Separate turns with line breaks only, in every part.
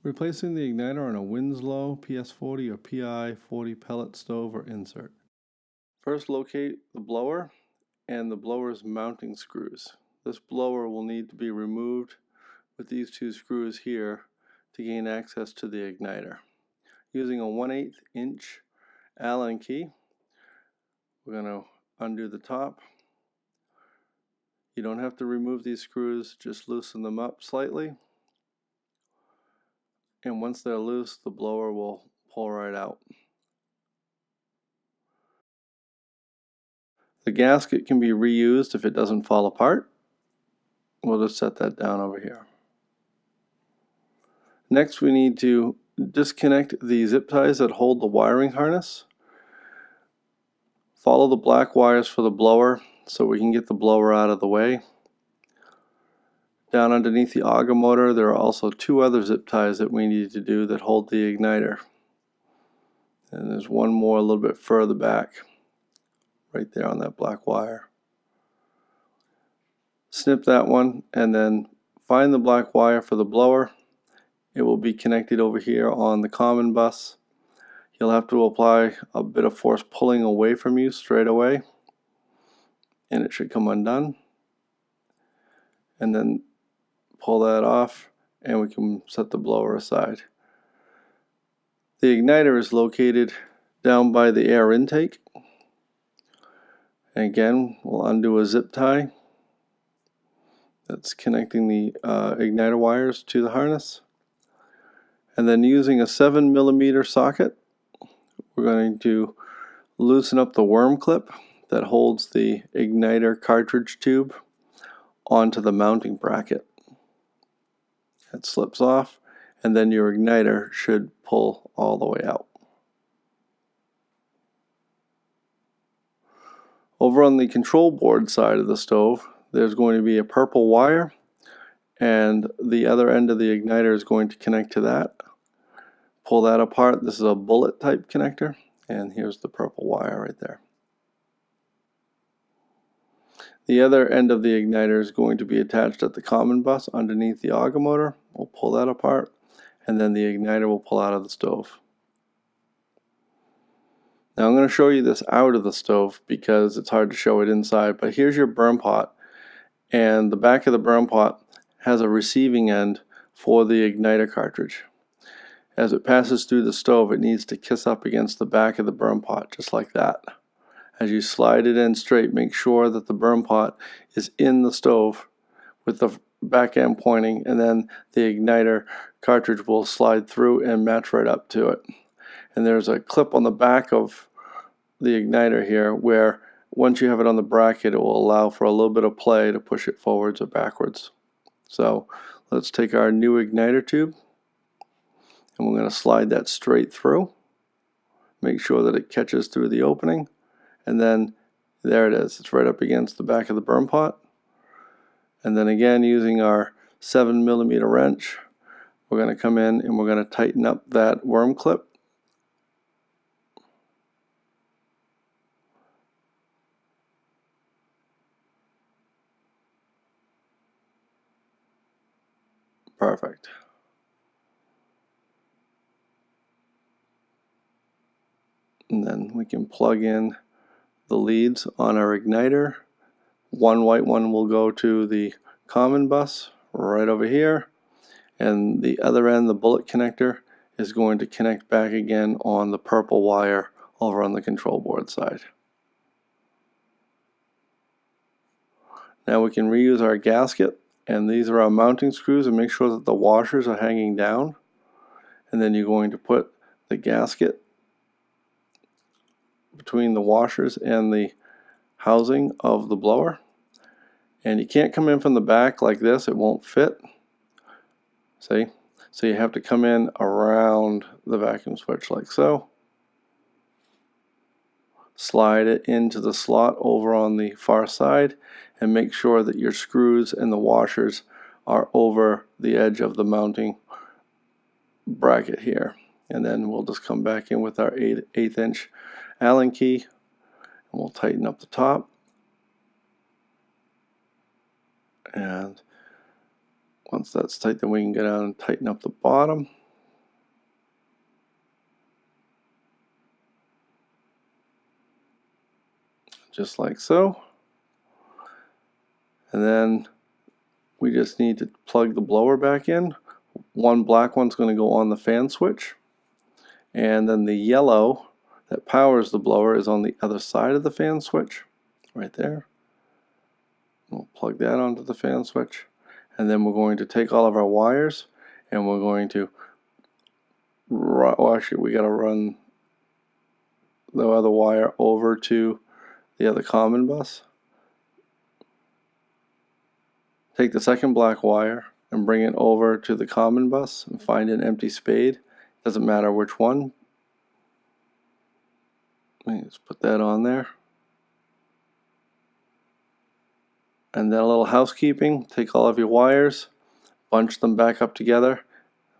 Replacing the igniter on a Winslow PS40 or PI40 Pellet Stove or Insert. First, locate the blower and the blower's mounting screws. This blower will need to be removed with these two screws here to gain access to the igniter. Using a 1/8 inch Allen key, we're going to undo the top. You don't have to remove these screws, just loosen them up slightly. And once they're loose, the blower will pull right out. The gasket can be reused if it doesn't fall apart. We'll just set that down over here. Next, we need to disconnect the zip ties that hold the wiring harness. Follow the black wires for the blower so we can get the blower out of the way. Down underneath the auger motor, there are also two other zip ties that we need to do that hold the igniter. And there's one more a little bit further back, right there on that black wire. Snip that one and then find the black wire for the blower. It will be connected over here on the common bus. You'll have to apply a bit of force pulling away from you straight away, and it should come undone. And then pull that off and we can set the blower aside. The igniter is located down by the air intake. And again, we'll undo a zip tie that's connecting the igniter wires to the harness. And then using a 7mm socket, we're going to loosen up the worm clip that holds the igniter cartridge tube onto the mounting bracket. It slips off, and then your igniter should pull all the way out. Over on the control board side of the stove, there's going to be a purple wire, and the other end of the igniter is going to connect to that. Pull that apart. This is a bullet type connector, and here's the purple wire right there. The other end of the igniter is going to be attached at the common bus underneath the auger motor. We'll pull that apart, and then the igniter will pull out of the stove. Now I'm going to show you this out of the stove because it's hard to show it inside, but here's your burn pot, and the back of the burn pot has a receiving end for the igniter cartridge. As it passes through the stove, it needs to kiss up against the back of the burn pot, just like that. As you slide it in straight, make sure that the burn pot is in the stove with the back end pointing, and then the igniter cartridge will slide through and match right up to it. And there's a clip on the back of the igniter here where once you have it on the bracket, it will allow for a little bit of play to push it forwards or backwards. So let's take our new igniter tube, and we're going to slide that straight through. Make sure that it catches through the opening. And then there it is. It's right up against the back of the burn pot. And then again, using our 7mm wrench, we're going to come in and we're going to tighten up that worm clip. Perfect. And then we can plug in the leads on our igniter. One white one will go to the common bus right over here, and the other end, the bullet connector, is going to connect back again on the purple wire over on the control board side. Now we can reuse our gasket, and these are our mounting screws, and make sure that the washers are hanging down. And then you're going to put the gasket between the washers and the housing of the blower, and you can't come in from the back like this, it won't fit. See? So you have to come in around the vacuum switch like so. Slide it into the slot over on the far side, and make sure that your screws and the washers are over the edge of the mounting bracket here. And then we'll just come back in with our 1/8 inch Allen key, and we'll tighten up the top. And once that's tight, then we can go down and tighten up the bottom. just like so. And then we just need to plug the blower back in. One black one's going to go on the fan switch, and then the yellow that powers the blower is on the other side of the fan switch, right there. We'll plug that onto the fan switch, and then we're going to take all of our wires and we're going to well, actually we got to run the other wire over to the other common bus. Take the second black wire and bring it over to the common bus and find an empty spade. Doesn't matter which one. Let's put that on there. And then a little housekeeping. Take all of your wires, bunch them back up together,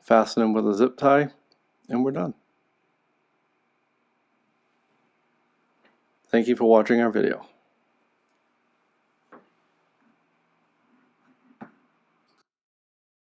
fasten them with a zip tie, and we're done. Thank you for watching our video.